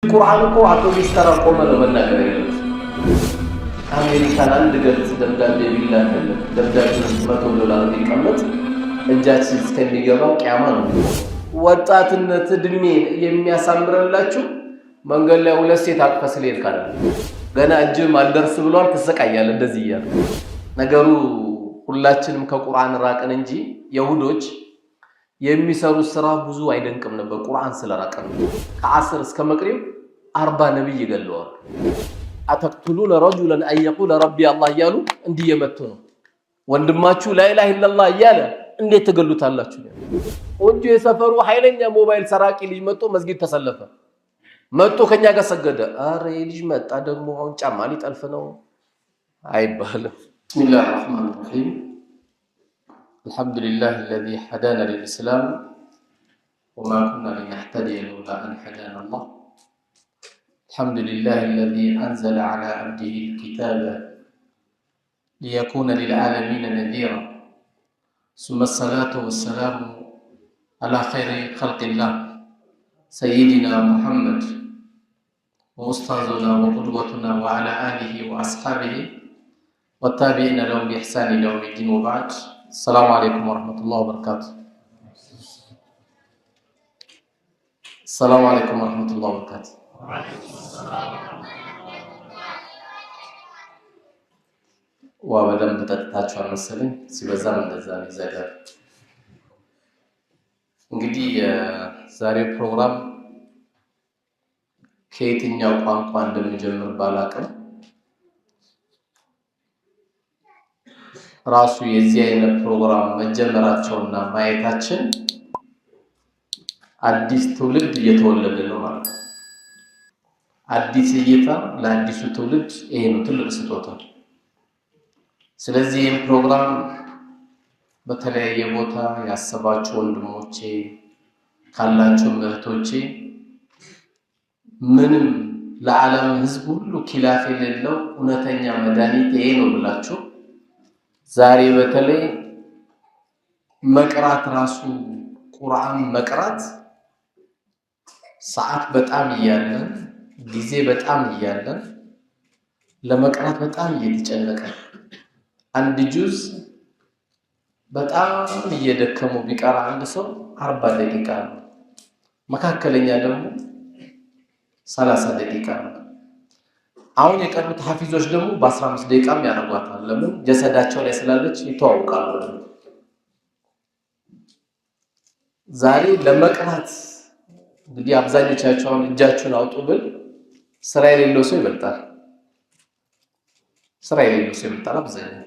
ቁርአን እኮ አውቶቡስ ተራ ቆመ ነው መናገር ያለው። አሜሪካን አንድ ገጽ ደብዳቤ ቢላክልን ደብዳቤው $100 ቢቀመጥ እጃችን እስከሚገባ ቂያማ ነው። ወጣትነት እድሜ የሚያሳምርላችሁ መንገድ ላይ ሁለት ሴት አቅፈህ ስለሄድክ አይደል? ገና እጅም አልደርስ ብሏል ትሰቃያለህ። እንደዚህ እያለ ነገሩ ሁላችንም ከቁርአን ራቅን እንጂ የሁዶች የሚሰሩት ስራ ብዙ አይደንቅም ነበር። ቁርአን ስለራቀን ከአስር እስከ መቅሪብ 40 ነብይ ይገለዋል። አተቅቱሉነ ረጁለን አን የቁለ ረቢ አላህ እያሉ እንዲህ የመቱ ነው። ወንድማችሁ ላኢላሃ ኢለላህ እያለ እንዴት ትገሉታላችሁ? ወንጆ የሰፈሩ ኃይለኛ ሞባይል ሰራቂ ልጅ መጥቶ መስጊድ ተሰለፈ። መጥቶ ከኛ ጋር ሰገደ። አረ ልጅ መጣ ደግሞ አሁን ጫማ ሊጠልፍ ነው አይባልም። ቢስሚላሂ ረህማኒ ረሂም الحمد لله الذي هدانا للإسلام وما كنا لنهتدي لولا أن هدانا الله الحمد لله الذي أنزل على عبده الكتاب ليكون للعالمين نذيرا ثم الصلاة والسلام على خير خلق الله سيدنا محمد وأستاذنا وقدوتنا وعلى آله وأصحابه والتابعين لهم بإحسان إلى يوم الدين وبعد السلام عليكم ورحمة الله وبركاته. السلام عليكم ورحمة الله وبركاته. وبدأ بتتاتشوا المسلمين سيبزام እንደዛን ይዘጋል። እንግዲህ የዛሬው ፕሮግራም ከየትኛው ቋንቋ እንደሚጀምር ባላቅም ራሱ የዚህ አይነት ፕሮግራም መጀመራቸውና ማየታችን አዲስ ትውልድ እየተወለደ ነው ማለት ነው። አዲስ እይታ ለአዲሱ ትውልድ ይሄ ነው ትልቅ ስጦታ። ስለዚህ ይህን ፕሮግራም በተለያየ ቦታ ያሰባችሁ ወንድሞቼ ካላችሁ እህቶቼ ምንም ለዓለም ሕዝብ ሁሉ ኪላፍ የሌለው እውነተኛ መድኃኒት ይሄ ነው ብላችሁ ዛሬ በተለይ መቅራት ራሱ ቁርአን መቅራት ሰዓት በጣም እያለን ጊዜ በጣም እያለን ለመቅራት በጣም እየተጨነቀ አንድ ጁዝ በጣም እየደከመው ቢቀራ አንድ ሰው 40 ደቂቃ ነው። መካከለኛ ደግሞ 30 ደቂቃ ነው። አሁን የቀሩት ሐፊዞች ደግሞ በ15 ደቂቃም ያደርጓታል። ለምን ጀሰዳቸው ላይ ስላለች ይተዋውቃሉ። ዛሬ ለመቅራት እንግዲህ አብዛኞቻችሁ አሁን እጃችሁን አውጡ ብል ስራ የሌለው ሰው ይበልጣል። ስራ የሌለው ሰው ይበልጣል። አብዛኛው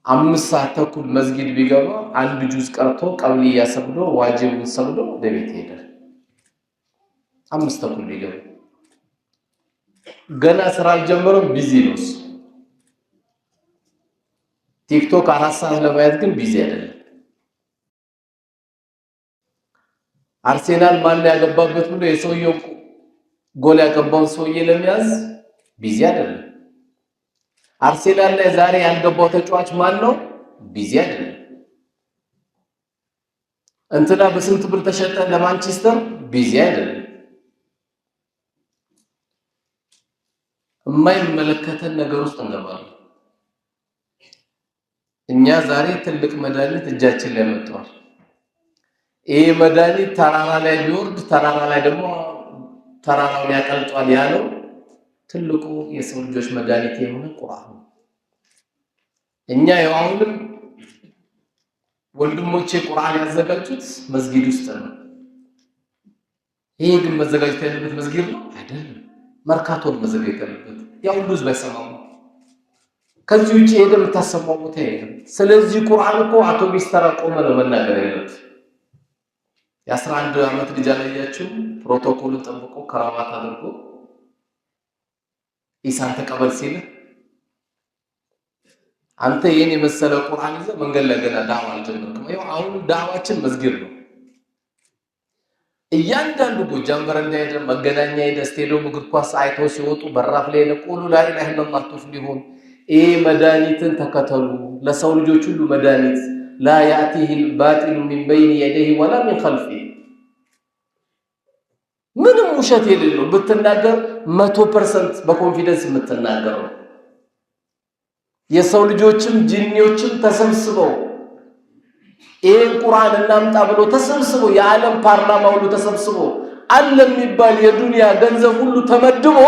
5 ሰዓት ተኩል መስጊድ ቢገባ አንድ ጁዝ ቀርቶ ቀብልያ ሰግዶ ዋጅቡን ሰግዶ ወደ ቤት ይሄዳል። 5 ተኩል ቢገባ ገና ስራ አልጀመረም፣ ቢዚ ነው። ቲክቶክ 4 ሰዓት ለማየት ግን ቢዚ አይደለም። አርሴናል ማን ያገባበት ብሎ የሰውየው ጎል ያገባውን ሰውዬ ለመያዝ ቢዚ አይደለም። አርሴናል ላይ ዛሬ ያልገባው ተጫዋች ማን ነው? ቢዚ አይደለም። እንትና በስንት ብር ተሸጠ ለማንቸስተር ቢዚ አይደለም። የማይመለከተን ነገር ውስጥ እንገባለን። እኛ ዛሬ ትልቅ መድኃኒት እጃችን ላይ መጥቷል። ይሄ መድኃኒት ተራራ ላይ ቢወርድ ተራራ ላይ ደግሞ ተራራውን ያቀልጧል ያለው ትልቁ የሰው ልጆች መድኃኒት የሆነ ቁርአን ነው። እኛ አሁንም ወንድሞቼ ቁርአን ያዘጋጁት መስጊድ ውስጥ ነው። ይሄ ግን መዘጋጀት ያለበት መስጊድ ነው አይደለም። መርካቶን መዘጋጀት ያለበት ያው ሁሉ ህዝብ አይሰማው። ከዚህ ውጪ ሄደ የምታሰማው ቦታ የለም። ስለዚህ ቁርአን እኮ አውቶቡስ ተራ ቆመ ነው መናገር ያለበት። የ11 ዓመት ልጅ አላያችሁ ፕሮቶኮሉን ጠብቆ ከራባት አድርጎ ኢሳን ተቀበል ሲል አንተ የኔ መሰለ ቁርአን ይዘህ መንገድ ላይ ገና ዳዋ አልጀመርክም። ያው አሁን ዳዋችን መስጊድ ነው። እያንዳንዱ ጎጃም በረንዳ ሄደ፣ መገናኛ ሄደ፣ ስቴዲየም እግር ኳስ አይተው ሲወጡ በራፍ ላይ ለቁሉ ላኢላሃ ኢለላህ ተፍሊሁን ይሄ መድኃኒትን ተከተሉ ለሰው ልጆች ሁሉ መድኃኒት ላ ያእቲሂል ባጢሉ ሚን በይኒ የደይሂ ወላ ሚን ኸልፊሂ ምንም ውሸት የሌለው ብትናገር 100% በኮንፊደንስ የምትናገረው የሰው ልጆችም ጂኒዎችም ተሰብስበው ይሄን ቁርአን እናምጣ ብሎ ተሰብስበው የዓለም ፓርላማ ሁሉ ተሰብስበው አለ የሚባል የዱንያ ገንዘብ ሁሉ ተመድቦ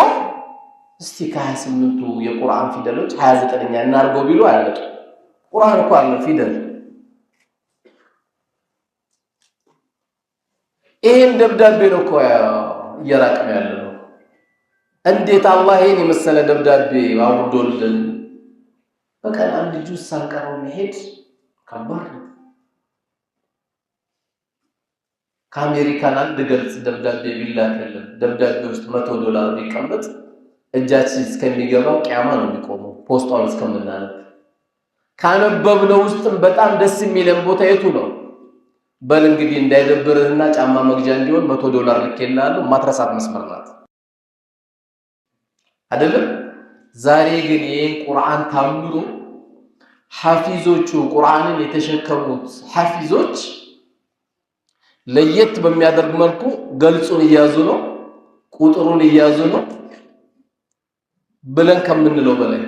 እስቲ ከ28ቱ የቁርአን ፊደሎች 29ኛ እናርገው ቢሉ አያለቅ። ቁርአን እኮ አለ ፊደል። ይሄን ደብዳቤ ነው እኮ እየራቀም ያለው። እንዴት አላህ ይሄን የመሰለ ደብዳቤ አውርዶልን በቀን አንድ ጁስ ሳንቀረው መሄድ ከባድ ነው። ከአሜሪካን አንድ ገልጽ ደብዳቤ ቢላክልን ደብዳቤ ውስጥ $100 ቢቀመጥ እጃችን እስከሚገባው ቂያማ ነው የሚቆመው። ፖስታውን እስከምናነብ ካነበብነው ውስጥም በጣም ደስ የሚለን ቦታ የቱ ነው? በል እንግዲህ እንዳይደብርህና ጫማ መግዣ እንዲሆን $100 ልኬልሃለሁ ማትረሳት መስመር ናት አይደለም? ዛሬ ግን ይሄን ቁርአን ታምሩ ሐፊዞቹ ቁርአንን የተሸከሙት ሐፊዞች ለየት በሚያደርግ መልኩ ገልጹን እያዙ ነው፣ ቁጥሩን እያዙ ነው ብለን ከምንለው በላይ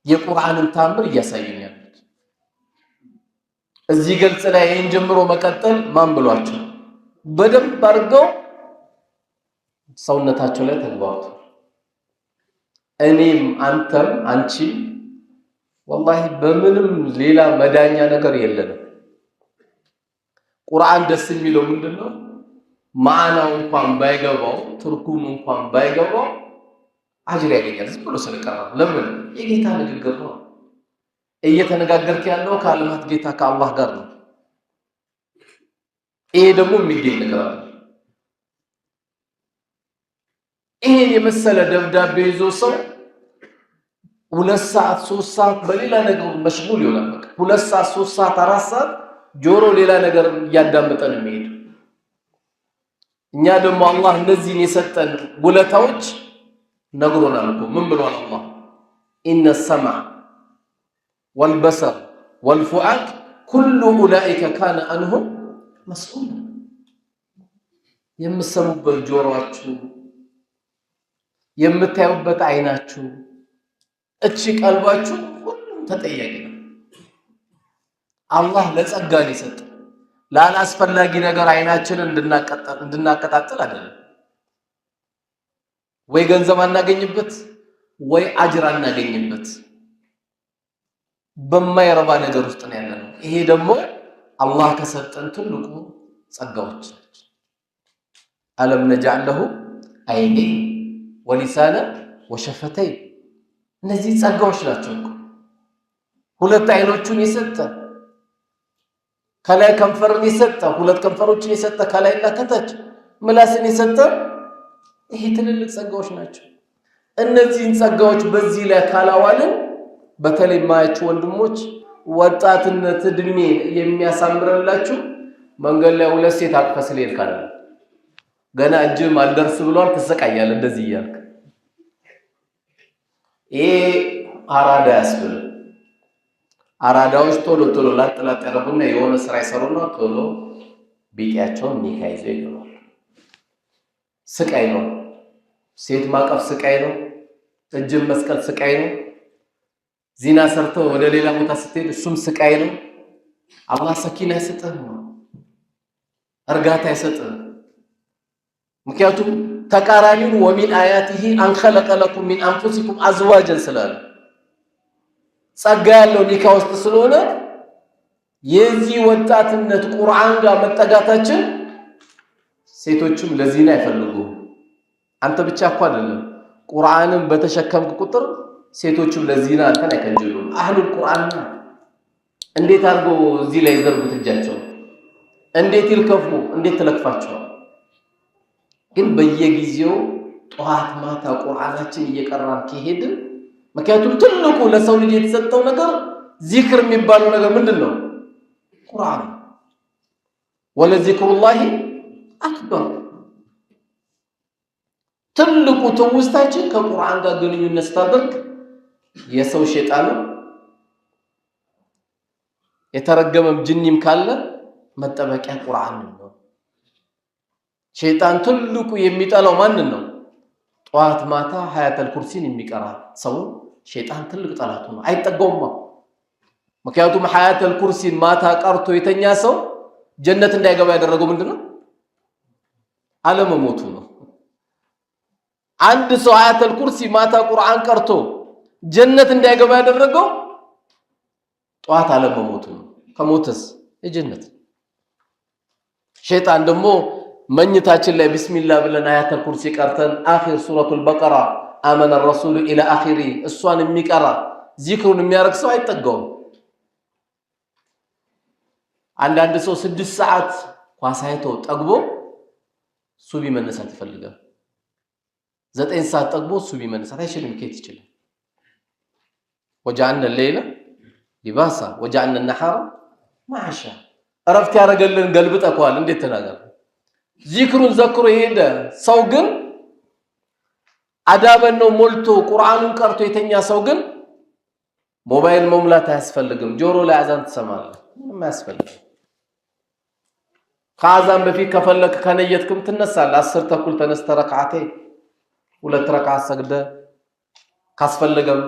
የቁርአንን ታምር እያሳዩኛል። እዚህ ገልጽ ላይ ይሄን ጀምሮ መቀጠል ማን ብሏቸው በደንብ አድርገው ሰውነታቸው ላይ ተግባብቶ እኔም አንተም አንቺ ወላሂ በምንም ሌላ መዳኛ ነገር የለንም። ቁርአን ደስ የሚለው ምንድነው? ማዕናው እንኳን ባይገባው ትርጉሙ እንኳን ባይገባው አጅር ያገኛል ዝም ብሎ ስለቀራ። ለምን? የጌታ ንግግር ነው። እየተነጋገርክ ያለው ከዓለማት ጌታ ከአላህ ጋር ነው። ይሄ ደግሞ የሚገኝ ነገር አለ። ይሄን የመሰለ ደብዳቤ ይዞ ሰው 2 ሰዓት 3 ሰዓት በሌላ ነገር መሽጉል ይሆናል። በቃ 2 ሰዓት 3 ሰዓት 4 ሰዓት ጆሮ ሌላ ነገር እያዳመጠን የሚሄድ። እኛ ደግሞ አላህ እነዚህን የሰጠን ውለታዎች ነግሮናል እኮ። ምን ብሏል አላህ? ኢነ ሰምዐ ወልበሰር ወልፉአድ ኩሉ ኡላኢከ ካነ አንሁ መስኡላ። የምትሰሙበት ጆሮአችሁ፣ የምታዩበት አይናችሁ፣ እቺ ቀልባችሁ ሁሉም ተጠያቂ ነው። አላህ ለጸጋን ይሰጥ ላላስፈላጊ ነገር አይናችንን እንድናቀጣጥል አይደለም። ወይ ገንዘብ አናገኝበት ወይ አጅር አናገኝበት በማይረባ ነገር ውስጥ ነው ያለነው። ይሄ ደግሞ አላህ ከሰጠን ትልቁ ጸጋዎች ናቸው። አለም ነጅዐል ለሁ ዐይነይን ወሊሳነን ወሸፈተይን። እነዚህ ጸጋዎች ናቸው እኮ። 2 አይኖቹን የሰጠ ከላይ ከንፈርን የሰጠ 2 ከንፈሮችን የሰጠ ከላይና ከታች ምላስን የሰጠ ይሄ ትልልቅ ጸጋዎች ናቸው። እነዚህን ጸጋዎች በዚህ ላይ ካላዋልን በተለይ ማያችሁ ወንድሞች ወጣትነት እድሜ የሚያሳምርላችሁ መንገድ ላይ 2 ሴት አቅፈህ ስለሄድክ ካለ ገና እጅም አልደርስ ብሏል ትሰቃያለህ እንደዚህ እያልክ። ይሄ አራዳ ያስብል። አራዳዎች ቶሎ ቶሎ ላጥላጥ ያደርጉና የሆነ ስራ ይሰሩና ቶሎ ቢጤያቸውን ኒካ ይዘው ይገባሉ። ስቃይ ነው። ሴት ማቀፍ ስቃይ ነው። እጅን መስቀል ስቃይ ነው። ዚና ሰርተው ወደ ሌላ ቦታ ስትሄድ እሱም ስቃይ ነው። አላህ ሰኪና አይሰጥህም፣ እርጋታ አይሰጥህም። ምክንያቱም ተቃራኒውን ወሚን አያቲሂ አን ኸለቀ ለኩም ሚን አንፉሲኩም አዝዋጀን ስላለ ጸጋ ያለው ኒካ ውስጥ ስለሆነ የዚህ ወጣትነት ቁርአን ጋር መጠጋታችን ሴቶችም ለዚና አይፈልጉም። አንተ ብቻ እኮ አይደለም ቁርአንን በተሸከምክ ቁጥር ሴቶችም ለዚና አንተን አይከጅሉም። አህሉል ቁርአን እንዴት አድርገው እዚህ ላይ ዘርጉት እጃቸው፣ እንዴት ይልከፉ፣ እንዴት ተለክፋቸው። ግን በየጊዜው ጧት ማታ ቁርአናችን እየቀራን ከሄድን ምክንያቱም ትልቁ ለሰው ልጅ የተሰጠው ነገር ዚክር የሚባለው ነገር ምንድነው? ቁርአን። ወለዚክሩላሂ አክበር። ትልቁ ትውስታችን ከቁርአን ጋር ግንኙነት ስታደርግ የሰው ሸይጣን የተረገመም ጅኒም ካለ መጠበቂያ ቁርአን ነው። ሸይጣን ትልቁ የሚጠላው ማንን ነው? ጧት ማታ ሀያተል ኩርሲን የሚቀራ ሰው ሸይጣን ትልቅ ጠላቱ ነው። አይጠጋውማ። ምክንያቱም ሀያተል ኩርሲን ማታ ቀርቶ የተኛ ሰው ጀነት እንዳይገባ ያደረገው ምንድነው? አለመሞቱ ነው። አንድ ሰው ሀያተል ኩርሲ ማታ ቁርአን ቀርቶ ጀነት እንዳይገባ ያደረገው ጧት አለመሞቱ ነው። ከሞተስ የጀነት። ሸይጣን ደግሞ መኝታችን ላይ ቢስሚላህ ብለን አያተል ኩርሲ ቀርተን አኺር ሱረቱል በቀራ አመነ ረሱሉ ኢላ አኺሪ እሷን የሚቀራ ዚክሩን የሚያረግ ሰው አይጠጋውም። አንዳንድ ሰው 6 ሰዓት ኳስ አይቶ ጠግቦ ሱቢ መነሳት ይፈልጋል። 9 ሰዓት ጠግቦ ሱቢ መነሳት አይችልም። ከየት ይችላል? ወጀዐልነ ሌይለ ሊባሳ ወጀዐልነ ነሐረ መዐሻ። እረፍት ያደረገልን ገልብጠኳል። እንዴት ተናገር? ዚክሩን ዘክሮ የሄደ ሰው ግን አዳበን ነው ሞልቶ ቁርአኑን ቀርቶ የተኛ ሰው ግን ሞባይል መሙላት አያስፈልግም። ጆሮ ላይ አዛን ትሰማለህ። ምንም አያስፈልግም። ከአዛን በፊት ከፈለክ ከነየትክም ትነሳለህ። 10 ተኩል ተነስተ ረካዓቴ 2 ረካዓ ሰግደ ካስፈልገም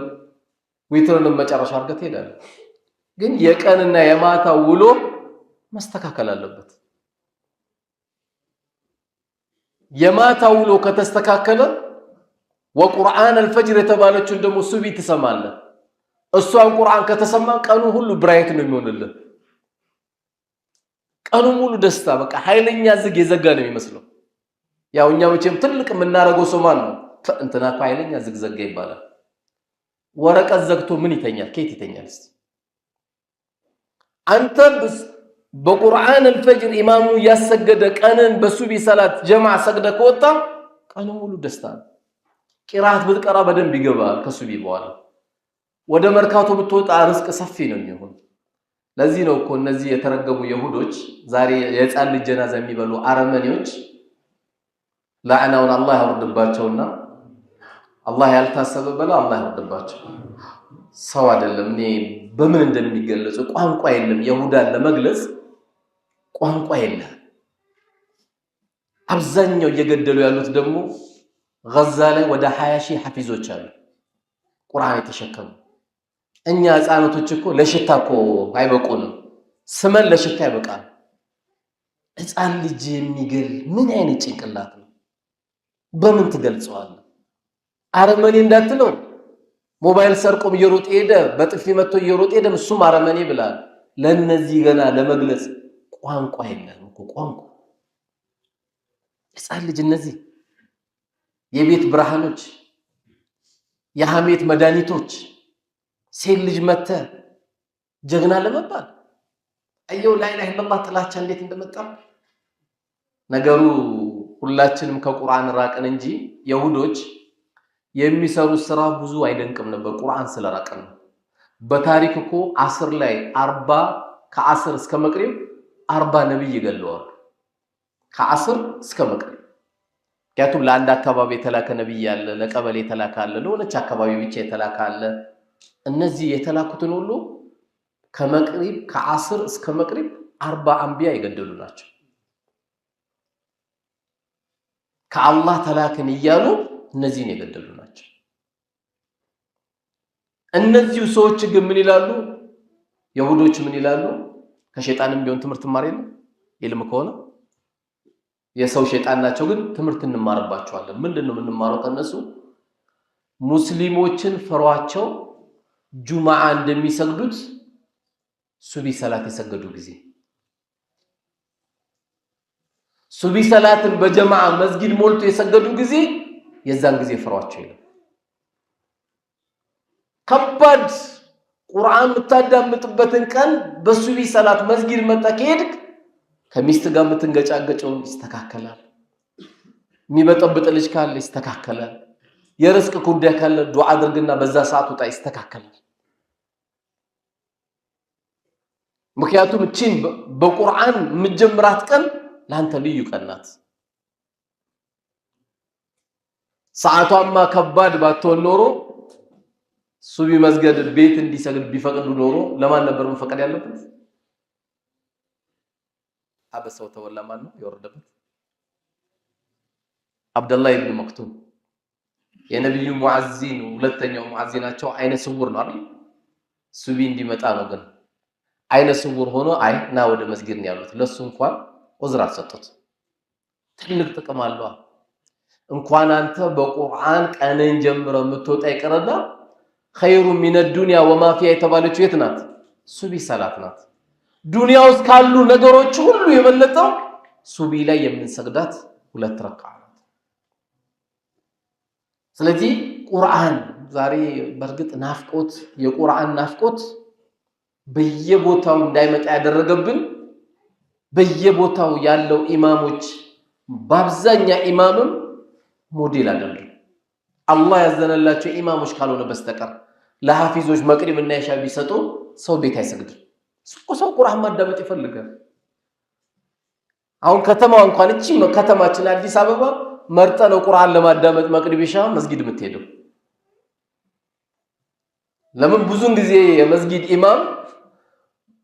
ዊትርንም መጨረሻ አድርገህ ትሄዳለህ። ግን የቀንና የማታ ውሎ መስተካከል አለበት። የማታ ውሎ ከተስተካከለ ወቁርአን አልፈጅር የተባለችውን ደግሞ ሱቢ ትሰማለህ። እሷን ቁርአን ከተሰማ ቀኑ ሁሉ ብራይት ነው የሚሆንልህ። ቀኑ ሙሉ ደስታ፣ በቃ ኃይለኛ ዝግ የዘጋ ነው የሚመስለው። ያው እኛ መቼም ትልቅ የምናረገው ሰው ማን ነው? እንትና እኮ ኃይለኛ ዝግ ዘጋ ይባላል። ወረቀት ዘግቶ ምን ይተኛል? ከየት ይተኛል? እስቲ አንተ በቁርአን አልፈጅር ኢማሙ ያሰገደ ቀንን በሱቢ ሰላት ጀማዓ ሰግደ ከወጣ ቀኑ ሙሉ ደስታ ነው። ቂራት ብትቀራ በደንብ ይገባል። ከሱቢ በኋላ ወደ መርካቶ ብትወጣ ርዝቅ ሰፊ ነው የሚሆን። ለዚህ ነው እኮ እነዚህ የተረገሙ ይሁዶች ዛሬ የህፃን ልጅ ጀናዛ የሚበሉ አረመኔዎች ለዓናውን አላህ ያወርድባቸውና አላህ ያልታሰበ በላ አላህ ያወርድባቸው። ሰው አይደለም እኔ በምን እንደሚገለጹ ቋንቋ የለም። ይሁዳን ለመግለጽ ቋንቋ የለም። አብዛኛው እየገደሉ ያሉት ደግሞ ጋዛ ላይ ወደ 20 ሺህ ሐፊዞች አሉ ቁርአን የተሸከሙ። እኛ ህፃናቶች እኮ ለሽታ እኮ አይበቁንም። ስመን ለሽታ ይበቃል። ህፃን ልጅ የሚገል ምን አይነት ጭንቅላት ነው? በምን ትገልጸዋለህ? አረመኔ እንዳትለው ሞባይል ሰርቆም እየሮጠ ሄደ፣ በጥፊ መጥቶ እየሮጠ ሄደ፣ እሱም አረመኔ ብላል። ለነዚህ ገና ለመግለጽ ቋንቋ የለም እኮ ቋንቋ። ህፃን ልጅ እነዚህ የቤት ብርሃኖች፣ የሐሜት መድኃኒቶች፣ ሴት ልጅ መተ ጀግና ለመባል አየው ላ ኢላሀ ኢላላህ ጥላቻ እንዴት እንደመጣ ነገሩ። ሁላችንም ከቁርአን ራቅን እንጂ ይሁዶች የሚሰሩት ስራ ብዙ አይደንቅም ነበር። ቁርአን ስለራቀን ነው። በታሪክ እኮ 10 ላይ 40 ከ10 እስከ መቅሪብ 40 ነብይ ይገለዋል። ከ10 እስከ መቅሪብ። ምክንያቱም ለአንድ አካባቢ የተላከ ነብይ ያለ፣ ለቀበሌ የተላከ አለ፣ ለሆነች አካባቢ ብቻ የተላከ አለ። እነዚህ የተላኩትን ሁሉ ከመቅሪብ ከ10 እስከ መቅሪብ 40 አንቢያ ይገደሉ ናቸው። ከአላህ ተላከን እያሉ እነዚህን የገደሉ ናቸው። እነዚሁ ሰዎች ግን ምን ይላሉ? ይሁዶች ምን ይላሉ? ከሸይጣንም ቢሆን ትምህርት ማር የለም ይልም ከሆነ የሰው ሸይጣን ናቸው። ግን ትምህርት እንማርባቸዋለን። ምንድነው የምንማረው ከነሱ? ሙስሊሞችን ፈሯቸው ጁማዓ እንደሚሰግዱት ሱቢ ሰላት የሰገዱ ጊዜ ሱቢ ሰላትን በጀማዓ መስጊድ ሞልቶ የሰገዱ ጊዜ የዛን ጊዜ ፈሯቸው ይላል። ከባድ ቁርአን የምታዳምጥበትን ቀን በሱቢ ሰላት መስጊድ መጣ ከሄድክ ከሚስት ጋር የምትንገጫገጨው ይስተካከላል። የሚበጠብጥ ልጅ ካለ ይስተካከላል። የርዝቅ ጉዳይ ካለ ዱዓ አድርግና በዛ ሰዓት ወጣ ይስተካከላል። ምክንያቱም እቺን በቁርአን የምትጀምራት ቀን ላንተ ልዩ ቀን ናት። ሰዓቷማ ከባድ ባትሆን ኖሮ ሱቢ መስገድ ቤት እንዲሰግድ ቢፈቅዱ ኖሮ ለማን ነበር መፈቀድ ያለበት? አበሰው ተወላ ማን ነው የወረደበት? አብደላህ ኢብኑ መክቱም የነብዩ ሙአዚን ሁለተኛው ሙአዚናቸው አይነ ስውር ነው አይደል? ሱቢ እንዲመጣ ነው ግን አይነ ስውር ሆኖ ና ወደ መስጊድ ነው ያሉት። ለሱ እንኳን ዑዝር አልሰጡት። ትልቅ ጥቅም አለው። እንኳን አንተ በቁርአን ቀንን ጀምሮ የምትወጣ ይቀርና ኸይሩ ሚነ ዱንያ ወማ ፊያ የተባለችው የት ናት? ሱቢ ሰላት ናት። ዱንያ ውስጥ ካሉ ነገሮች ሁሉ የበለጠው ሱቢ ላይ የምንሰግዳት 2 ረክዓ ናት። ስለዚህ ቁርአን ዛሬ በርግጥ ናፍቆት የቁርአን ናፍቆት በየቦታው እንዳይመጣ ያደረገብን በየቦታው ያለው ኢማሞች በአብዛኛ ኢማምም ሞዴል አይደለም። አላህ ያዘነላቸው ኢማሞች ካልሆነ በስተቀር ለሐፊዞች መቅሪብ እና ኢሻ ቢሰጡ ሰው ቤት አይሰግድም። ሰው ቁርአን ማዳመጥ ይፈልጋል። አሁን ከተማው እንኳን እቺ ከተማችን አዲስ አበባ መርጠ ነው ቁርአን ለማዳመጥ መቅሪብ ኢሻ መስጊድ የምትሄደው። ለምን ብዙን ጊዜ የመስጊድ ኢማም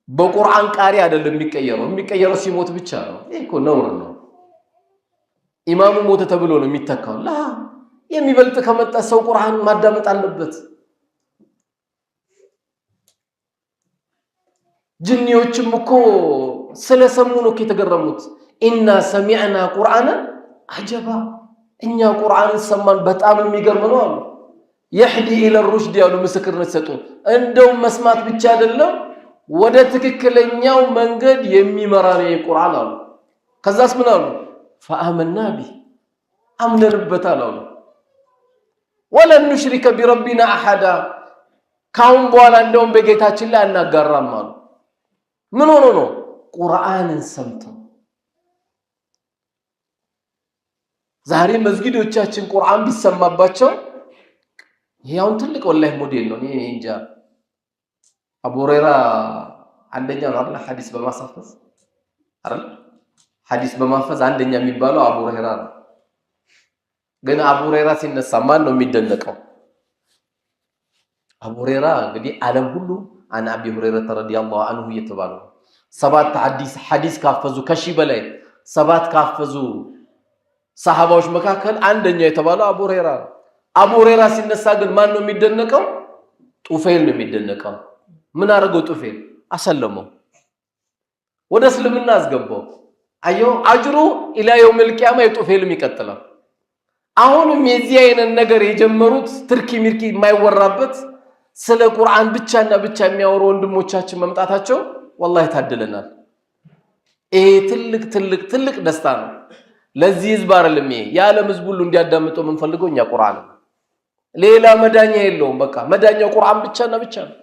በቁርአን ቃሪ አይደለም የሚቀየረው ሲሞት ብቻ ነው። ይሄ እኮ ነውር ነው። ኢማሙ ሞተ ተብሎ ነው የሚተካው። የሚበልጥ ከመጣ ሰው ቁርአን ማዳመጥ አለበት። ጅኒዎችም እኮ ስለሰሙ ነው የተገረሙት። ኢና ሰሚዕና ቁርአን አጀባ፣ እኛ ቁርአንን ሰማን በጣም የሚገርም ነው አሉ። የህዲ ኢለ ሩሽድ ያሉ ምስክርነት ሰጡ። እንደው መስማት ብቻ አይደለም ወደ ትክክለኛው መንገድ የሚመራ ነው ቁርአን አሉ። ከዛስ ምን አሉ? ፈአመና ቢ፣ አምነንበታል አሉ። ወለን ንሽሪከ ቢረቢና አሐዳ፣ ካሁን በኋላ እንደውም በጌታችን ላይ አናጋራም አሉ። ምን ሆኖ ነው? ቁርአንን ሰምተው። ዛሬ መስጊዶቻችን ቁርአን ቢሰማባቸው ይሄውን ትልቅ ወላሂ ሞዴል ነው። እኔ እንጃ አቡ ሁረይራ አንደኛ ነው አይደል? ሐዲስ በማሳፈዝ አይደል? ሐዲስ በማፈዝ አንደኛ የሚባለው አቡ ሁረይራ ነው። ግን አቡ ሁረይራ ሲነሳ ማን ነው የሚደነቀው? አቡ ሁረይራ እንግዲህ ዓለም ሁሉ አን አቢ ሁረይራ ረዲየላሁ ዐንሁ እየተባሉ 7 ሐዲስ ካፈዙ ከሺህ በላይ 7 ካፈዙ ሰሃባዎች መካከል አንደኛ የተባለው አቡ ሁረይራ ነው። አቡ ሁረይራ ሲነሳ ግን ማን ነው የሚደነቀው? ጡፈይል ነው የሚደነቀው። ምን አደረገው? ጡፈይል አሰለመው፣ ወደ እስልምና አስገባው። አየው አጅሩ ኢላ የውመል ቂያማ የጡፈይልም ይቀጥላል። አሁንም የዚህ አይነት ነገር የጀመሩት ትርኪ ሚርኪ የማይወራበት ስለ ቁርአን ብቻና ብቻ የሚያወሩ ወንድሞቻችን መምጣታቸው ወላሂ ታድለናል። ይሄ ትልቅ ደስታ ነው። ለዚህ ህዝብ አይደለም ይሄ የዓለም ህዝብ ሁሉ እንዲያዳምጠው የምንፈልገው እኛ ቁርአን፣ ሌላ መዳኛ የለውም። በቃ መዳኛው ቁርአን ብቻና ብቻ ነው።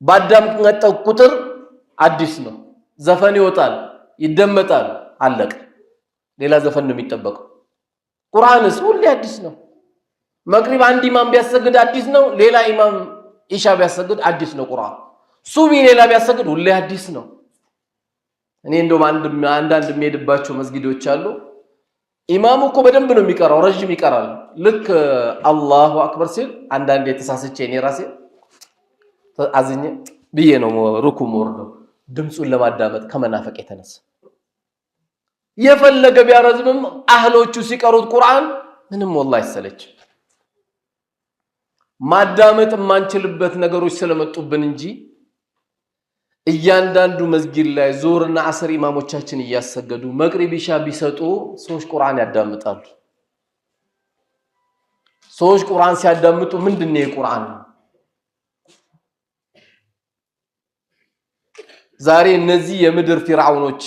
ባዳመጥን ቁጥር አዲስ ነው። ዘፈን ይወጣል፣ ይደመጣል፣ አለቀ። ሌላ ዘፈን ነው የሚጠበቀው። ቁርአንስ ሁሌ አዲስ ነው። መግሪብ አንድ ኢማም ቢያሰግድ አዲስ ነው። ሌላ ኢማም ኢሻ ቢያሰግድ አዲስ ነው። ቁርአን ሱቢ ሌላ ቢያሰግድ ሁሌ አዲስ ነው። እኔ እንደውም አንዳንድ የሚሄድባቸው መስጊዶች አሉ። ኢማሙ እኮ በደንብ ነው የሚቀራው፣ ረጅም ይቀራል። ልክ አላሁ አክበር ሲል አንዳንዴ የተሳሰቼ እኔ ራሴ አዝኜ ብዬ ነው ሩኩም ወርዶ ድምጹን ለማዳመጥ ከመናፈቅ የተነሳ የፈለገ ቢያረዝምም አህሎቹ ሲቀሩት ቁርአን ምንም ወላሂ አይሰለች። ማዳመጥ የማንችልበት ነገሮች ስለመጡብን እንጂ እያንዳንዱ መስጊድ ላይ ዙህርና አስር ኢማሞቻችን እያሰገዱ መግሪብ ኢሻ ቢሰጡ ሰዎች ቁርአን ያዳምጣሉ። ሰዎች ቁርአን ሲያዳምጡ ምንድነው የቁርአን? ዛሬ እነዚህ የምድር ፊርዓውኖች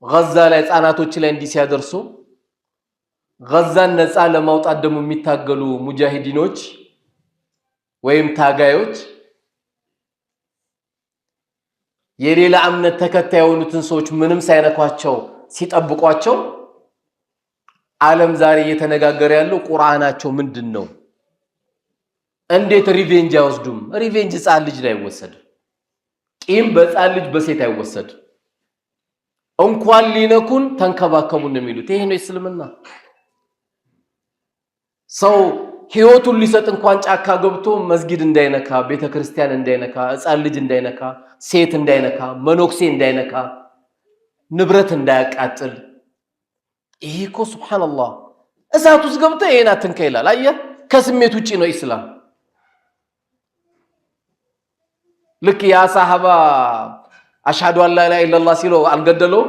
ጋዛ ላይ ህፃናቶች ላይ እንዲህ ሲያደርሱ ጋዛን ነፃ ለማውጣት ደግሞ የሚታገሉ ሙጃሂዲኖች ወይም ታጋዮች የሌላ እምነት ተከታይ የሆኑትን ሰዎች ምንም ሳይነኳቸው ሲጠብቋቸው ዓለም ዛሬ እየተነጋገረ ያለው ቁርአናቸው ምንድነው? እንዴት ሪቬንጅ አይወስዱም? ሪቬንጅ ህፃን ልጅ ላይ አይወሰድም። ቂም በህፃን ልጅ በሴት አይወሰድም። እንኳን ሊነኩን ተንከባከቡን ነው የሚሉት። ይሄ ነው እስልምና። ሰው ህይወቱን ሊሰጥ እንኳን ጫካ ገብቶ መስጊድ እንዳይነካ፣ ቤተክርስቲያን እንዳይነካ፣ ህፃን ልጅ እንዳይነካ፣ ሴት እንዳይነካ፣ መኖክሴ እንዳይነካ፣ ንብረት እንዳያቃጥል ይሄ እኮ ሱብሃንአላህ እሳት ውስጥ ገብተህ ይሄን አትንካ ይላል። አየህ ከስሜት ውጪ ነው ኢስላም። ልክ ያ ሰሃባ አሽሃዱ አን ላ ኢላሃ ኢለላህ ሲለው አልገደለው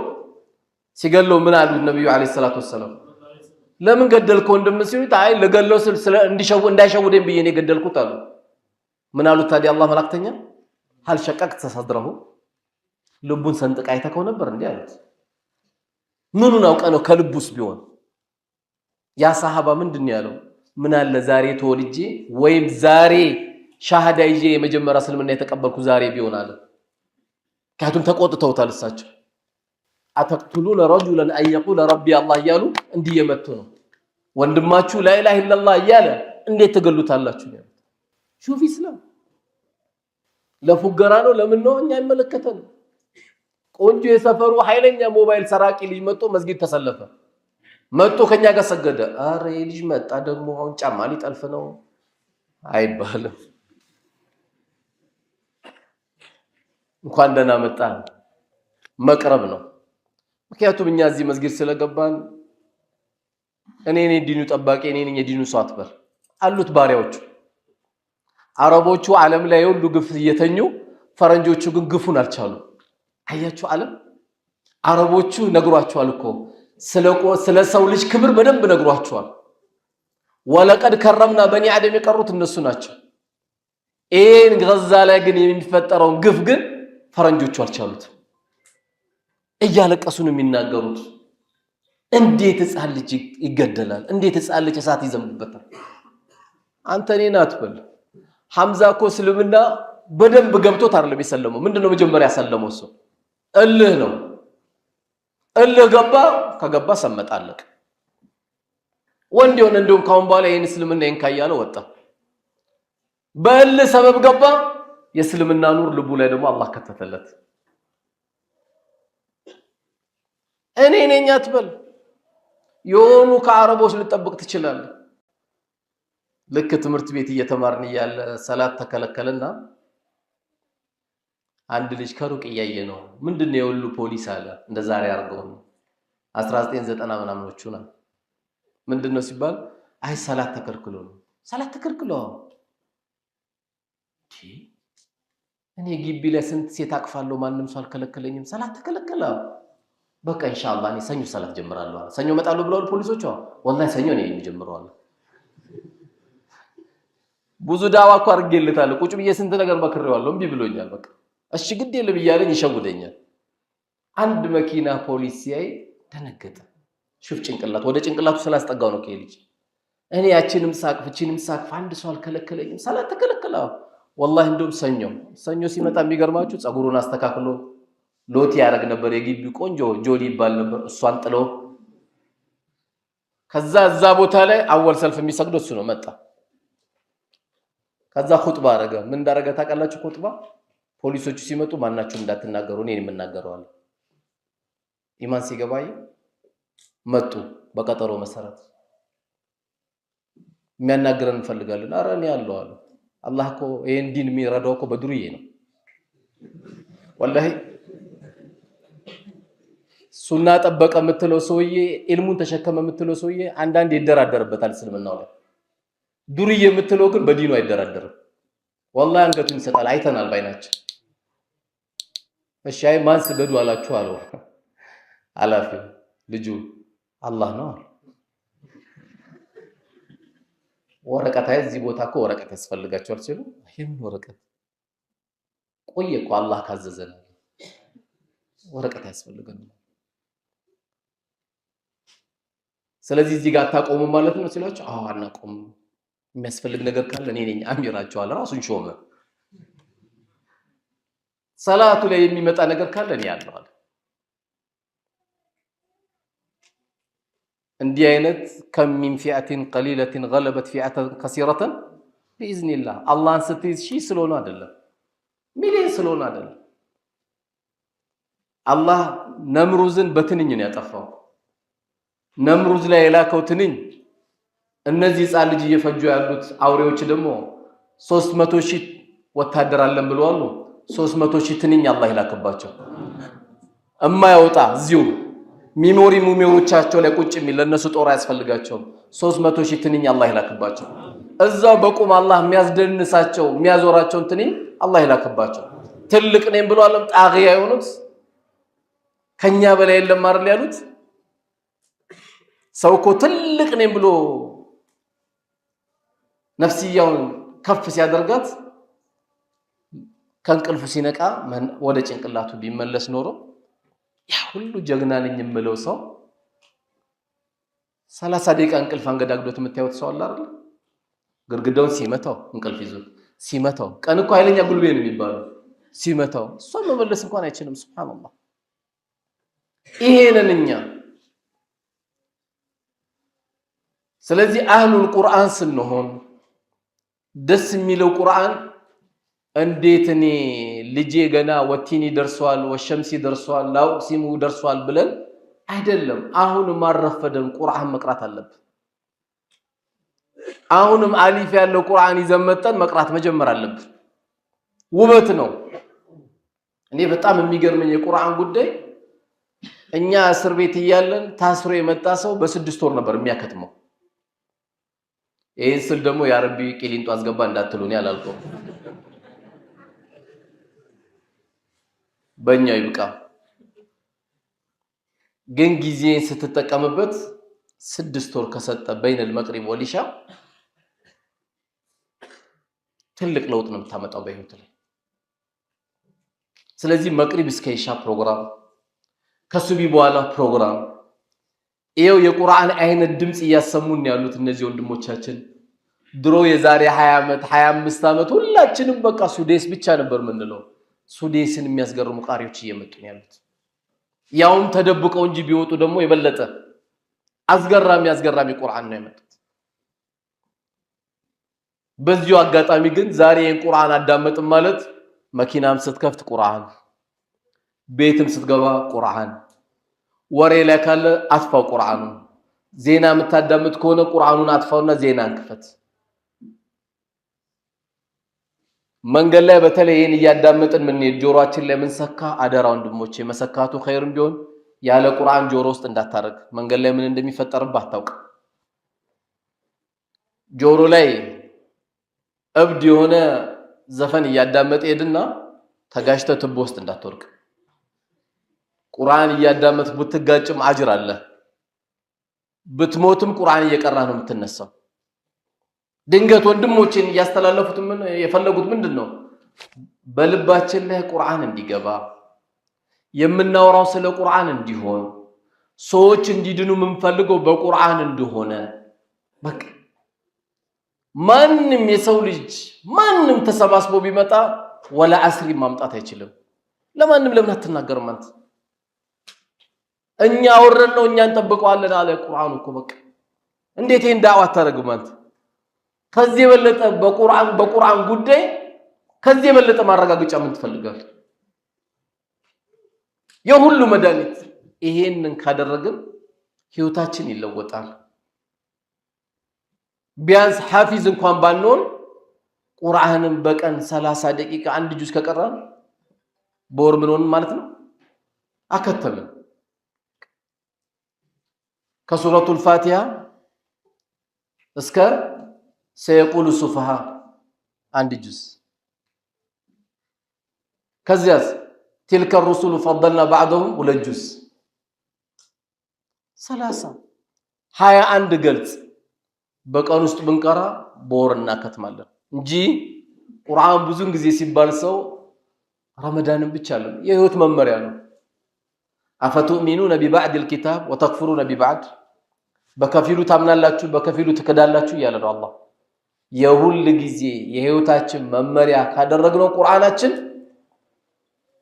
ሲገለው ምን አሉት ነብዩ አለይሂ ሰላቱ ወሰለም ለምን ገደልከው ወንድም ሲሉት አይ ለገለው ስለ እንዳይሸውደኝ ብዬ ነው ገደልኩት አሉ። ምን አሉት ታዲያ አላህ መላእክተኛ هل شققت صدره ልቡን ሰንጥቃ አይተከው ነበር እንዴ አሉት። ምኑን አውቀ ነው ከልቡስ ቢሆን ያ ሰሃባ ምንድነው ያለው? ምን አለ ዛሬ ተወልጄ ወይም ዛሬ ሻሃዳ ይዤ የመጀመሪያ እስልምና የተቀበልኩ ዛሬ ቢሆን አለ። ካቱን ተቆጥተውታል እሳቸው። አተቅቱሉነ ረጁላን አን የቁለ ረቢ አላህ እያሉ እንዲህ የመቱ ነው። ወንድማችሁ ላኢላሃ ኢላላህ እያለ እንዴት ትገሉታላችሁ ነው? ሹፍ ኢስላም ለፉገራ ነው ለምን ነው እኛ አይመለከተን። ቆንጆ የሰፈሩ ኃይለኛ ሞባይል ሰራቂ ልጅ መጥቶ መስጊድ ተሰለፈ። መጥቶ ከኛ ጋር ሰገደ። አረ ልጅ መጣ ደግሞ አሁን ጫማ ሊጠልፍ ነው አይባልም። እንኳን ደህና መጣ መቅረብ ነው። ምክንያቱም እኛ እዚህ መስጊድ ስለገባን እኔ ዲኑ ጠባቂ እኔ ነኝ የዲኑ ሰው አትበል አሉት ባሪያዎቹ። አረቦቹ ዓለም ላይ ሁሉ ግፍ እየተኙ ፈረንጆቹ ግን ግፉን አልቻሉ። አያችሁ ዓለም አረቦቹ ነግሯቸዋል እኮ ስለ ሰው ልጅ ክብር በደንብ ነግሯቸዋል። ወለቀድ ከረምና በኒ አደም የቀሩት እነሱ ናቸው። ይሄን ገዛ ላይ ግን የሚፈጠረውን ግፍ ግን ፈረንጆቹ አልቻሉት። እያለቀሱ ነው የሚናገሩት። እንዴት ሕፃን ልጅ ይገደላል? እንዴት ሕፃን ልጅ እሳት ይዘንብበታል? አንተ እኔን አትበል። ሐምዛ እኮ እስልምና በደንብ ገብቶት አይደለም የሰለመው። ምንድነው መጀመሪያ ያሰለመው? እሱ እልህ ነው። እልህ ገባ፣ ከገባ ሰመጣለቅ ወንድ የሆነ እንደውም ካሁን በኋላ ይሄን እስልምና ይንካያለው ወጣ። በእልህ ሰበብ ገባ፣ የእስልምና ኑር ልቡ ላይ ደግሞ አላህ ከተተለት። እኔ ነኝ አትበል። የሆኑ ከአረቦች ልጠብቅ ትችላለህ። ልክ ትምህርት ቤት እየተማርን ያለ ሰላት ተከለከለና አንድ ልጅ ከሩቅ እያየ ነው። ምንድነው የሁሉ ፖሊስ አለ እንደ ዛሬ አርገው 1990 ምናምኖቹ ነው። ምንድነው ሲባል አይ ሰላት ተከልክሎ ነው። ሰላት ተከልክሎ እኔ ግቢ ላይ ስንት ሴት አቅፋለሁ ማንንም ሰው አልከለከለኝም። ሰላት ተከለከለ። በቃ ኢንሻአላህ እኔ ሰኞ ሰላት ጀምራለሁ አለ። ሰኞ መጣሉ ብለው ፖሊሶቹ ወላሂ ሰኞ ነው የሚጀምረው። ብዙ ዳዋ እኮ አርጌለታለሁ። ቁጭ ብዬ ስንት ነገር መክሬዋለሁ እምቢ ብሎኛል። በቃ እሺ ግድ የለም ይያለኝ ይሸውደኛል። አንድ መኪና ፖሊስ ሲያይ ደነገጠ። ሹፍ ጭንቅላት ወደ ጭንቅላቱ ስላስጠጋው ነው ከልጅ እኔ ያቺንም ሳቅፍቺንም ሳቅፍ አንድ ሰው አልከለከለኝም። ሰላት ተከለከለ። ወላሂ እንደውም ሰኞ ሲመጣ የሚገርማችሁ ጸጉሩን አስተካክሎ ሎቲ ያረግ ነበር። የግቢው ቆንጆ ጆሊ ይባል ነበር። እሷን ጥሎ ከዛ እዛ ቦታ ላይ አወል ሰልፍ የሚሰግደው እሱ ነው። መጣ ከዛ ኹጥባ አረገ። ምን እንዳረገ ታውቃላችሁ? ኹጥባ ፖሊሶቹ ሲመጡ ማናችሁም እንዳትናገሩ እኔን የምናገረው አለ። ኢማን ሲገባይ መጡ። በቀጠሮ መሰረት የሚያናግረን እንፈልጋለን። አረ እኔ ያለው አለ። አላህ እኮ ይሄን ዲን የሚረዳው እኮ በዱርዬ ነው። ወላሂ ሱና ጠበቀ የምትለው ሰውዬ ኢልሙን ተሸከመ የምትለው ሰውዬ አንዳንድ ይደራደርበታል እስልምናው ላይ። ዱርዬ የምትለው ግን በዲኑ አይደራደርም። ወላሂ አንገቱን ይሰጣል። አይተናል ባይናችን። እሺ አይ ማን ስገዱ አላችሁ አለው። አላፊ ልጁ አላህ ነው አለ። ወረቀት እዚህ ቦታ እኮ ወረቀት ያስፈልጋቸዋል ሲሉ ይሄን ወረቀት ቆየ እኮ አላህ ካዘዘን ወረቀት ያስፈልገናል። ስለዚህ እዚህ ጋር አታቆሙ ማለት ነው ሲላችሁ፣ አዎ አናቆም። የሚያስፈልግ ነገር ካለ እኔ ነኝ አሚራቸው አለ። ራሱን ሾመ። ሰላቱ ላይ የሚመጣ ነገር ካለ እኔ ያለው አለ። እንዲህ አይነት ከሚን ፊአቲን ቀሊለቲን ገለበት ፊአተን ከሲረተን ቢኢዝኒላህ። አላህን ስትይዝ ሺህ ስለሆነ አይደለም፣ ሚሊዮን ስለሆነ አይደለም። አላህ ነምሩዝን በትንኝ ነው ያጠፋው። ነምሩዝ ላይ የላከው ትንኝ እነዚህ ሕፃን ልጅ እየፈጁ ያሉት አውሬዎች ደግሞ 300,000 ወታደር አለን ብለዋል። 300,000 ትንኝ አላህ ይላከባቸው እማያወጣ እዚሁ ሚሞሪ ሙሚዎቻቸው ላይ ቁጭ የሚል ለነሱ ጦር አያስፈልጋቸውም። 300 ሺህ ትንኝ አላህ ይላክባቸው። እዛው በቁም አላህ የሚያስደንሳቸው የሚያዞራቸውን ትንኝ አላህ ይላክባቸው። ትልቅ ነኝ ብሎ ዓለም ጣግያ የሆኑት ከኛ በላይ የለም አይደል ያሉት። ሰው እኮ ትልቅ ነኝ ብሎ ነፍስያውን ከፍ ሲያደርጋት ከእንቅልፉ ሲነቃ ወደ ጭንቅላቱ ቢመለስ ኖሮ ያ ሁሉ ጀግና ነኝ የምለው ሰው 30 ደቂቃ እንቅልፍ አንገዳግዶት የምታዩት ሰው አለ አይደል? ግርግዳውን ሲመታው እንቅልፍ ይዞ ሲመታው ቀን እኮ ኃይለኛ ጉልቤ ነው የሚባለው ሲመታው እሷ መመለስ እንኳን አይችልም። ሱብሃንአላህ። ይሄንን እኛ ስለዚህ አህሉል ቁርአን ስንሆን ደስ የሚለው ቁርአን እንዴት እኔ ልጄ ገና ወቲኒ ደርሷል ወሸምሲ ደርሷል ላውሲሙ ደርሷል ብለን አይደለም። አሁንም አረፈደን ቁርአን መቅራት አለብን። አሁንም አሊፍ ያለው ቁርአን ይዘመጠን መቅራት መጀመር አለብን። ውበት ነው። እኔ በጣም የሚገርመኝ የቁርአን ጉዳይ እኛ እስር ቤት እያለን ታስሮ የመጣ ሰው በ6 ወር ነበር የሚያከትመው። ይሄን ስል ደግሞ ያ ረቢ ቂሊንጦ አስገባ እንዳትሉኝ አላልኩም። በእኛ ይብቃ። ግን ጊዜን ስትጠቀምበት 6 ወር ከሰጠ በይነል መቅሪብ ወሊሻ ትልቅ ለውጥ ነው የምታመጣው በህይወት ላይ። ስለዚህ መቅሪብ እስከ ኢሻ ፕሮግራም፣ ከሱቢ በኋላ ፕሮግራም፣ ይሄው የቁርአን አይነት ድምጽ እያሰሙን ያሉት እነዚህ ወንድሞቻችን ድሮ የዛሬ 20 ዓመት 25 ዓመት ሁላችንም በቃ ሱዴስ ብቻ ነበር ምንለው። ሱዴስን የሚያስገርሙ ቃሪዎች እየመጡ ነው ያሉት። ያውም ተደብቀው እንጂ ቢወጡ ደግሞ የበለጠ አስገራሚ ቁርአን ነው ያመጡት። በዚሁ አጋጣሚ ግን ዛሬ የቁርአን አዳመጥም ማለት መኪናም ስትከፍት ቁርአን፣ ቤትም ስትገባ ቁርአን፣ ወሬ ላይ ካለ አጥፋው ቁርአኑ፣ ዜና የምታዳምጥ ከሆነ ቁርአኑን አጥፋውና ዜናን ክፈት። መንገድ ላይ በተለይ ይሄን እያዳመጥን ምን ጆሮአችን ላይ ምን ሰካ አደራ ወንድሞቼ፣ መሰካቱ ኸይርም ቢሆን ያለ ቁርአን ጆሮ ውስጥ እንዳታረግ። መንገድ ላይ ምን እንደሚፈጠርብህ አታውቅ። ጆሮ ላይ እብድ የሆነ ዘፈን እያዳመጠ ሄድና ተጋሽተ ትቦ ውስጥ እንዳትወርቅ። ቁርአን እያዳመጥ ብትጋጭም አጅር አለ። ብትሞትም ቁርአን እየቀራ ነው የምትነሳው። ድንገት ወንድሞችን እያስተላለፉት የፈለጉት ምንድነው? በልባችን ላይ ቁርአን እንዲገባ የምናወራው ስለ ቁርአን እንዲሆን ሰዎች እንዲድኑ የምንፈልገው በቁርአን እንደሆነ በቃ ማንም የሰው ልጅ ማንም ተሰባስቦ ቢመጣ ወላ አስሪ ማምጣት አይችልም። ለማንም ለምን አትናገርም አንተ? እኛ ወረን ነው እኛ እንጠብቀዋለን አለ ቁርአኑ እኮ በቃ። እንዴት ይሄን ዳዕዋ አታረግም አንተ? ከዚህ የበለጠ በቁርአን ጉዳይ ከዚህ የበለጠ ማረጋገጫ ምን ትፈልጋለህ? የሁሉ መድኃኒት ይሄንን ካደረግን ህይወታችን ይለወጣል። ቢያንስ ሐፊዝ እንኳን ባንሆን ቁርአንን በቀን 30 ደቂቃ አንድ ጁዝ ከቀራን በወር ምን ሆነ ማለት ነው? አከተምን። ከሱረቱል ፋቲሃ እስከ ሰየቁሉ ሱፈሃ አንድ ጁዝ። ከዚያስ تلك الرسل فضلنا بعضهم ሁለት ጁዝ 30 21 ገልጽ በቀን ውስጥ ብንቀራ በወር እናከትማለን እንጂ ቁርአን ብዙን ጊዜ ሲባል ሰው ረመዳንን ብቻ አይደለም የህይወት መመሪያ ነው። አፈቱሚኑነ ቢባዕድ الكتاب وتكفرون ببعض በከፊሉ ታምናላችሁ በከፊሉ ትከዳላችሁ እያለ ነው አላህ። የሁሉ ጊዜ የህይወታችን መመሪያ ካደረግነው ቁርአናችን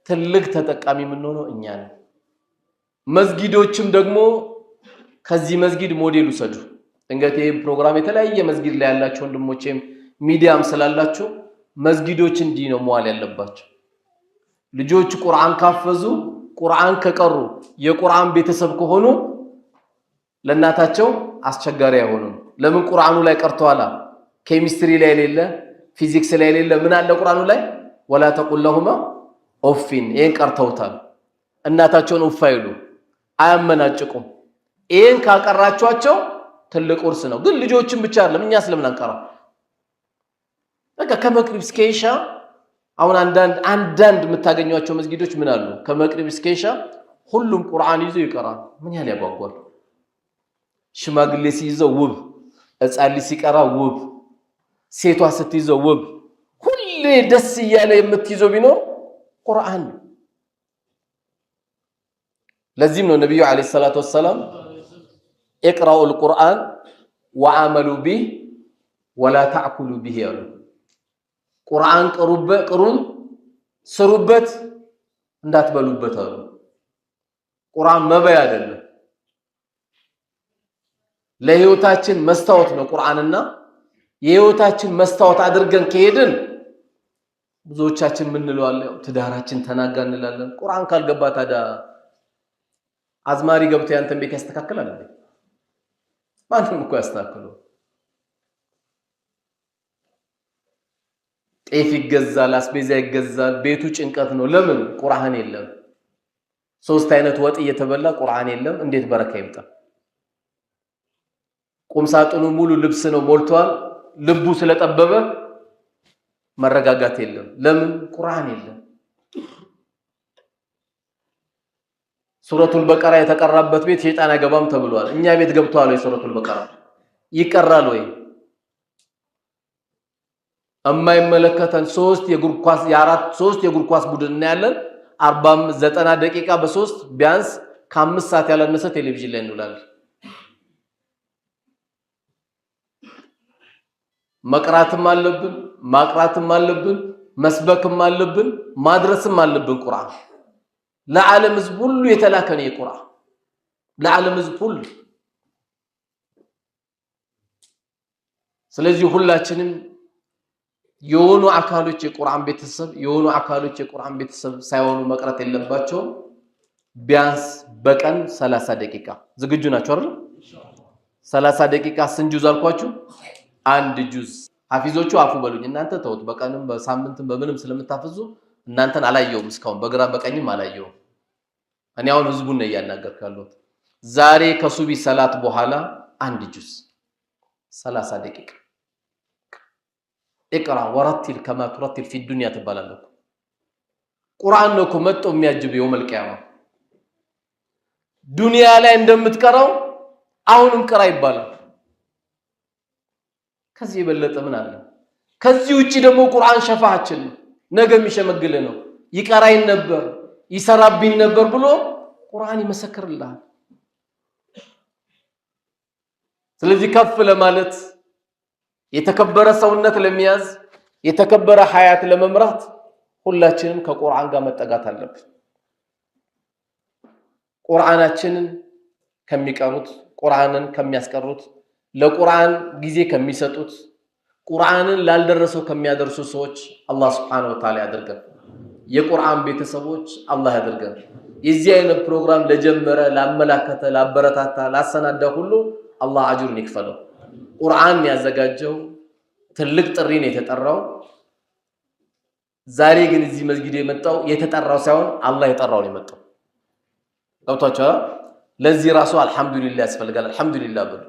ትልቅ ተጠቃሚ የምንሆነው እኛ ነን። መስጊዶችም ደግሞ ከዚህ መስጊድ ሞዴል ውሰዱ። እንግዲህ ይሄ ፕሮግራም የተለያየ መስጊድ ላይ ያላችሁ ወንድሞቼም ሚዲያም ስላላችሁ መስጊዶች እንዲህ ነው መዋል ያለባቸው። ልጆች ቁርአን ካፈዙ ቁርአን ከቀሩ የቁርአን ቤተሰብ ከሆኑ ለእናታቸው አስቸጋሪ አይሆኑም። ለምን ቁርአኑ ላይ ቀርተዋል። ኬሚስትሪ ላይ የሌለ ፊዚክስ ላይ የሌለ ምን አለ ቁርአኑ ላይ? ወላ ተቁል ለሁማ ኦፊን። ይሄን ቀርተውታል። እናታቸውን ኡፍ አይሉ አያመናጭቁም። ይሄን ካቀራቿቸው ትልቅ ውርስ ነው። ግን ልጆችን ብቻ አይደለም እኛ ስለምን አንቀራ? በቃ ከመቅሪብ እስከ ኢሻ አሁን አንዳንድ የምታገኟቸው መስጊዶች ምን አሉ? ከመቅሪብ እስከ ኢሻ ሁሉም ቁርአን ይዘው ይቀራል። ምን ያህል ያጓጓል። ሽማግሌ ሲይዘው ውብ፣ ሕፃን ልጅ ሲቀራ ውብ፣ ሴቷ ስትይዘው ውብ፣ ሁሌ ደስ እያለ የምትይዘው ቢኖር ቁርአን። ለዚህም ነው ነብዩ አለይሂ ሰላቱ ወሰለም اقرأوا القرآن وعملوا به ولا تأكلوا به ያሉ ቁርአን ቅሩን ስሩበት እንዳትበሉበት አሉ። ቁርአን መበያ አይደለም፣ ለህይወታችን መስታወት ነው ቁርአንና የህይወታችን መስታወት አድርገን ከሄድን ብዙዎቻችን ምን እንለዋለን? ትዳራችን ተናጋ እንላለን። ቁርአን ካልገባ ታዲያ አዝማሪ ገብቶ ያንተን ቤት ያስተካክላል? ማንም እኮ ያስተካክለው። ጤፍ ይገዛል፣ አስቤዛ ይገዛል፣ ቤቱ ጭንቀት ነው። ለምን? ቁርአን የለም። 3 አይነት ወጥ እየተበላ ቁርአን የለም። እንዴት በረካ ይምጣ? ቁምሳጥኑ ሙሉ ልብስ ነው ሞልቷል። ልቡ ስለጠበበ መረጋጋት የለም። ለምን? ቁርአን የለም። ሱረቱል በቀራ የተቀራበት ቤት ሸይጣን አይገባም ተብሏል። እኛ ቤት ገብቷል ወይ? ሱረቱል በቀራ ይቀራል ወይ? የማይመለከተን 3 የእግር ኳስ ቡድን እናያለን። 90 ደቂቃ በ3 ቢያንስ ከ5 ሰዓት ያላነሰ ቴሌቪዥን ላይ እንውላለን። መቅራትም አለብን፣ ማቅራትም አለብን፣ መስበክም አለብን፣ ማድረስም አለብን። ቁርአን ለዓለም ህዝብ ሁሉ የተላከ ነው። የቁርአን ለዓለም ህዝብ ሁሉ። ስለዚህ ሁላችንም የሆኑ አካሎች የቁርአን ቤተሰብ ሳይሆኑ መቅረት የለባቸውም። ቢያንስ በቀን 30 ደቂቃ ዝግጁ ናችሁ አይደል? 30 ደቂቃ ስንት ጁዝ አልኳችሁ? 1 ጁዝ። ሐፊዞቹ አፉ በሉኝ እናንተ ተውት። በቀንም በሳምንትም በምንም ስለምታፈዙ እናንተን አላየውም እስካሁን በግራ በቀኝም አላየውም። እኔ አሁን ህዝቡን ነው እያናገርኩ ያለሁት። ዛሬ ከሱቢ ሰላት በኋላ 1 ጁዝ 30 ደቂቃ اقرا ورتل كما ترتل في الدنيا تبالله ቁርአን ነው መጥቶ የሚያጅብ የውመል ቂያማ ዱንያ ላይ እንደምትቀራው አሁንም ቀራ ይባላል። ከዚህ የበለጠ ምን አለ? ከዚህ ውጪ ደግሞ ቁርአን ሸፋዓችን ነገ የሚሸመግል ነው። ይቀራኝ ነበር ይሰራብኝ ነበር ብሎ ቁርአን ይመሰክርልሃል። ስለዚህ ከፍ ለማለት የተከበረ ሰውነት ለሚያዝ የተከበረ ሐያት ለመምራት ሁላችንም ከቁርአን ጋር መጠጋት አለብን። ቁርአናችንን ከሚቀሩት፣ ቁርአንን ከሚያስቀሩት፣ ለቁርአን ጊዜ ከሚሰጡት፣ ቁርአንን ላልደረሰው ከሚያደርሱ ሰዎች አላህ Subhanahu Wa Ta'ala ያድርገን። የቁርአን ቤተሰቦች አላህ ያድርገን። የዚህ አይነት ፕሮግራም ለጀመረ፣ ላመላከተ፣ ላበረታታ፣ ላሰናዳ ሁሉ አላህ አጅሩን ይክፈለው። ቁርአን ያዘጋጀው ትልቅ ጥሪ ነው የተጠራው። ዛሬ ግን እዚህ መስጊድ የመጣው የተጠራው ሳይሆን አላህ የጠራው ነው የመጣው። ገብቷችኋል? ለዚህ ራሱ አልহামዱሊላህ ያስፈልጋል። አልহামዱሊላህ ብሎ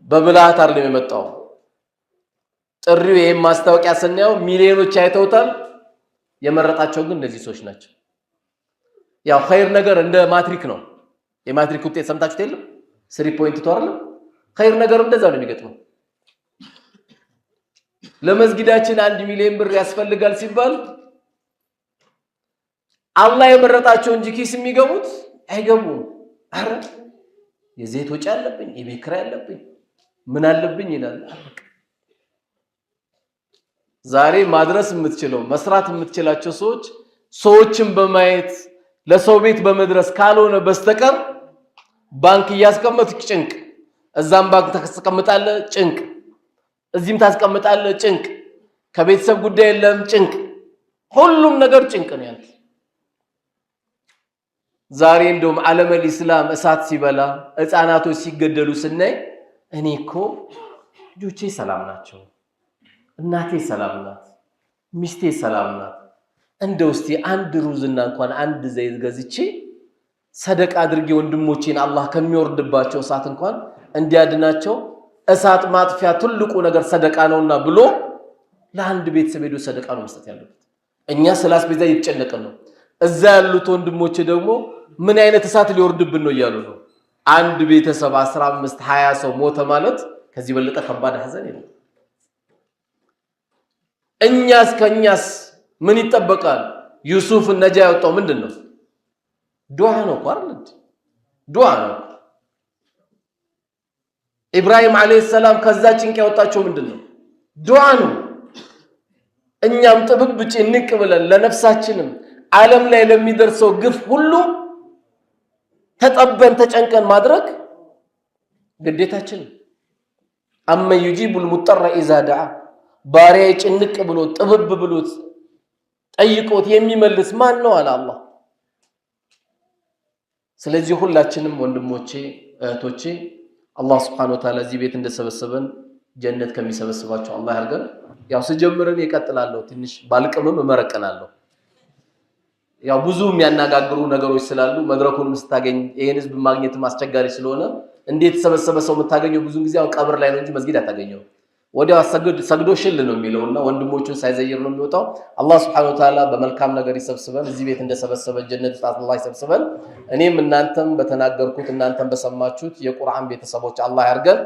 በብልሃት አይደለም የመጣው። ጥሪው ይሄን ማስታወቂያ ስናየው ሚሊዮኖች አይተውታል። የመረጣቸው ግን እነዚህ ሰዎች ናቸው። ያው ኸይር ነገር እንደ ማትሪክ ነው። የማትሪክ ውጤት ሰምታችሁት የለም? 3.2 አይደል? ኸይር ነገር እንደዛ ነው የሚገጥመው። ለመስጊዳችን 1 ሚሊዮን ብር ያስፈልጋል ሲባል አላህ የመረጣቸው እንጂ ኪስ የሚገቡት አይገቡም። አረ የዘይት ወጪ አለብኝ፣ የቤት ኪራይ አለብኝ፣ ምን አለብኝ ይላል። ዛሬ ማድረስ የምትችለው መስራት የምትችላቸው ሰዎችን በማየት ለሰው ቤት በመድረስ ካልሆነ በስተቀር ባንክ እያስቀመጥክ ጭንቅ፣ እዛም ባንክ ተቀምጣለህ ጭንቅ፣ እዚህም ታስቀምጣለህ ጭንቅ፣ ከቤተሰብ ጉዳይ የለም ጭንቅ፣ ሁሉም ነገር ጭንቅ ነው ያንተ። ዛሬ እንደውም ዓለመል ኢስላም እሳት ሲበላ ህፃናቶች ሲገደሉ ስናይ እኔ እኮ ልጆቼ ሰላም ናቸው፣ እናቴ ሰላም ናት፣ ሚስቴ ሰላም ናት፣ እንደው እስቲ 1 ሩዝና እንኳን 1 ዘይት ገዝቼ ሰደቃ አድርጌ ወንድሞቼን አላህ ከሚወርድባቸው እሳት እንኳን እንዲያድናቸው እሳት ማጥፊያ ትልቁ ነገር ሰደቃ ነውና ብሎ ለአንድ ቤተሰብ ሄዶ ሰደቃ ነው መስጠት ያለበት። እኛ ስላስቤዛ እየተጨነቅን ነው። እዛ ያሉት ወንድሞቼ ደግሞ ምን አይነት እሳት ሊወርድብን ነው እያሉ ነው። አንድ ቤተሰብ 15 20 ሰው ሞተ ማለት ከዚህ በለጠ ከባድ ሐዘን የለም። ከኛስ ምን ይጠበቃል? ዩሱፍ ነጃ ያወጣው ምንድነው? ዱዓ ነው አይደል? ዱዓ ነው። ኢብራሂም አለይሂ ሰላም ከዛ ጭንቅ ያወጣቸው ምንድነው? ዱዓ ነው። እኛም ጥብብ ጭንቅ ብለን ለነፍሳችንም ዓለም ላይ ለሚደርሰው ግፍ ሁሉ ተጠበን ተጨንቀን ማድረግ ግዴታችን። አመ ይጂቡል ሙጠራ ኢዛ ደዓ ባሪያ ጭንቅ ብሎ ጥብብ ብሎት ጠይቆት የሚመልስ ማን ነው አለ አላህ። ስለዚህ ሁላችንም ወንድሞቼ እህቶቼ አላህ Subhanahu Wa Ta'ala እዚህ ቤት እንደሰበሰበን ጀነት ከሚሰበስባቸው አላህ ያርገን። ያው ስጀምርን ይቀጥላለሁ፣ ትንሽ ባልቅምም እመረቀናለሁ። ያው ብዙ የሚያናጋግሩ ነገሮች ስላሉ መድረኩንም ስታገኝ ይሄን ህዝብ ማግኘት ማስቸጋሪ ስለሆነ እንዴት ተሰበሰበ ሰው የምታገኘው ብዙ ጊዜ ያው ቀብር ላይ ነው እንጂ መስጊድ አታገኘው። ወዲያው ሰግዶ ሽል ነው የሚለውና ወንድሞቹን ሳይዘይር ነው የሚወጣው። አላህ Subhanahu Wa Ta'ala በመልካም ነገር ይሰብስበን። እዚህ ቤት እንደሰበሰበን ጀነት ውስጥ አላህ ይሰብስበን። እኔም እናንተም በተናገርኩት እናንተም በሰማችሁት የቁርአን ቤተሰቦች አላህ ያርገን።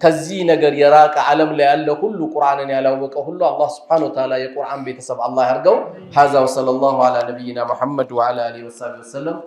ከዚህ ነገር የራቀ ዓለም ላይ ያለ ሁሉ ቁርአንን ያላወቀ ሁሉ አላህ Subhanahu Wa Ta'ala የቁርአን ቤተሰብ አላህ ያርገው። ሀዛ ወሰለላሁ ዐላ ነብይና መሐመድ ወዐላ አሊሂ ወሰለም